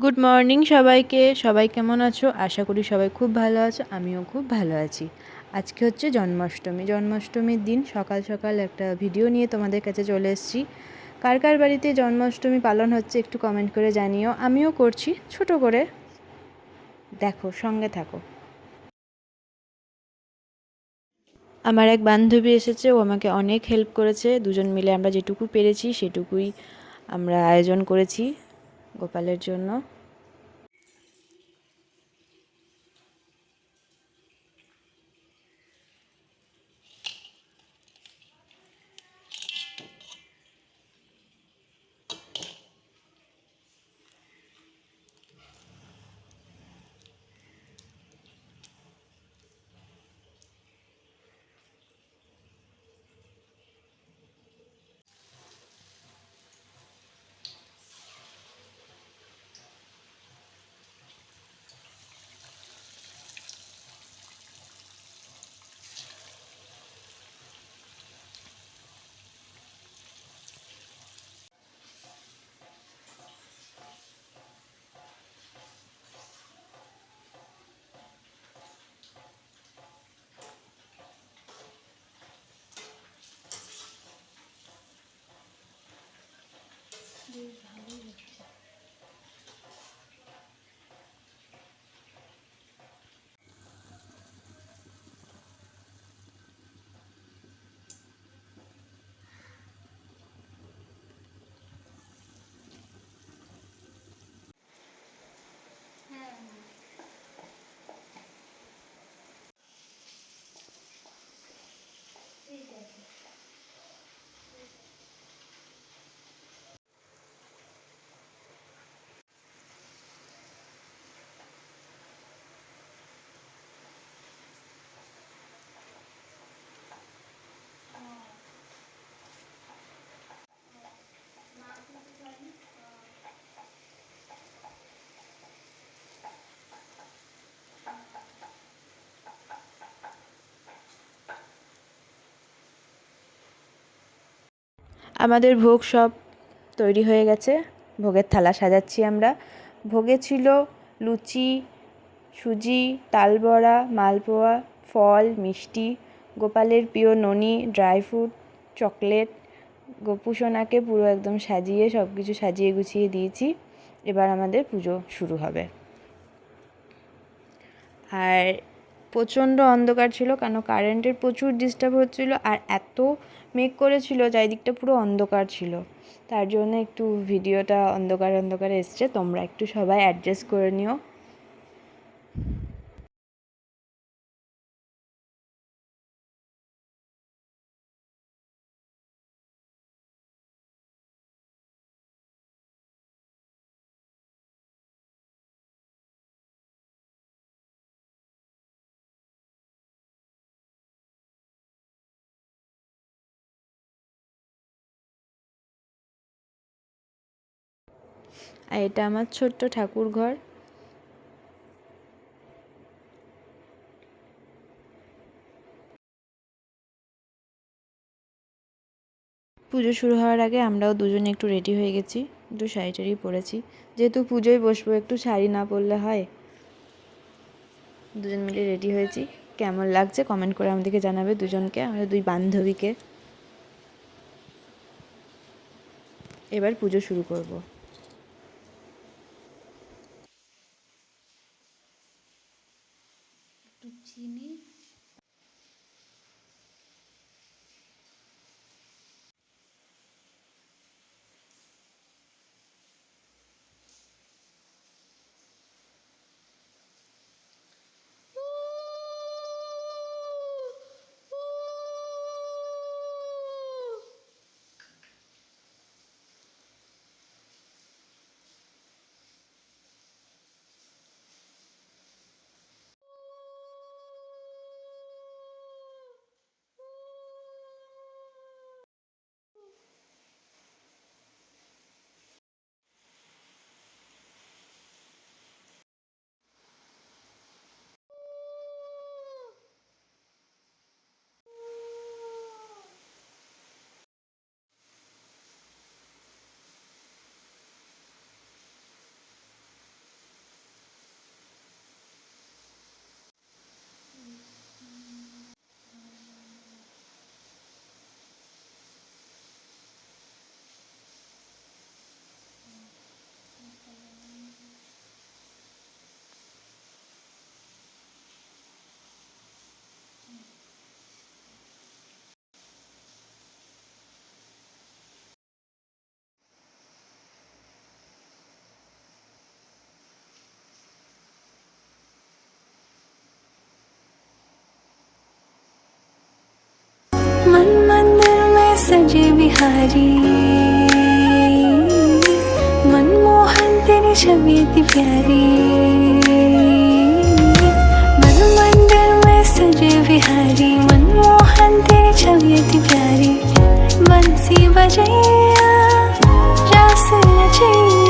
Good morning সবাইকে। সবাই কেমন আছো? আশা করি সবাই খুব ভালো আছো, আমিও খুব ভালো আছি। আজকে হচ্ছে জন্মাষ্টমীর দিন সকাল সকাল একটা ভিডিও নিয়ে তোমাদের কাছে চলে এসেছি। কার কার বাড়িতে জন্মাষ্টমী পালন হচ্ছে একটু কমেন্ট করে জানিও। আমিও করছি ছোট করে, দেখো সঙ্গে থাকো। আমার এক বান্ধবী এসেছে, ও আমাকে অনেক হেল্প করেছে। দুজন মিলে আমরা যেটুকু পেরেছি সেটুকুই আমরা আয়োজন করেছি গোপালের জন্য। আমাদের ভোগ সব তৈরি হয়ে গেছে, ভোগের থালা সাজাচ্ছি আমরা। ভোগে ছিল লুচি, সুজি, তালবড়া, মালপোয়া, ফল, মিষ্টি, গোপালের প্রিয় ননি, ড্রাই ফ্রুট, চকলেট। গোপুসোনাকে পুরো একদম সাজিয়ে সব কিছু সাজিয়ে গুছিয়ে দিয়েছি। এবার আমাদের পুজো শুরু হবে। আর প্রচণ্ড অন্ধকার ছিল, কেন কারেন্টের প্রচুর ডিস্টার্ব হচ্ছিলো, আর এত মেঘ করেছিল চারিদিকটা পুরো অন্ধকার ছিল। তার জন্য একটু ভিডিওটা অন্ধকার অন্ধকারে এসছে, তোমরা একটু সবাই অ্যাডজাস্ট করে নিও। আর এটা আমার ছোট্ট ঠাকুর ঘর। পুজো শুরু হওয়ার আগে আমরাও দুজনে একটু রেডি হয়ে গেছি, একটু শাড়ি টাড়ি পরেছি, যেহেতু পুজোয় বসবো একটু শাড়ি না পরলে হয়। দুজন মিলে রেডি হয়েছি। কেমন লাগছে কমেন্ট করে আমাদেরকে জানাবে দুজনকে, আমাদের দুই বান্ধবীকে। এবার পুজো শুরু করব। চিনি भारी, मनमोहन तेरी छवि इतनी प्यारी, मनमंदिर में सजे विहारी, मनमोहन तेरी छवि इतनी प्यारी, बंसी बजैया रास रचैया।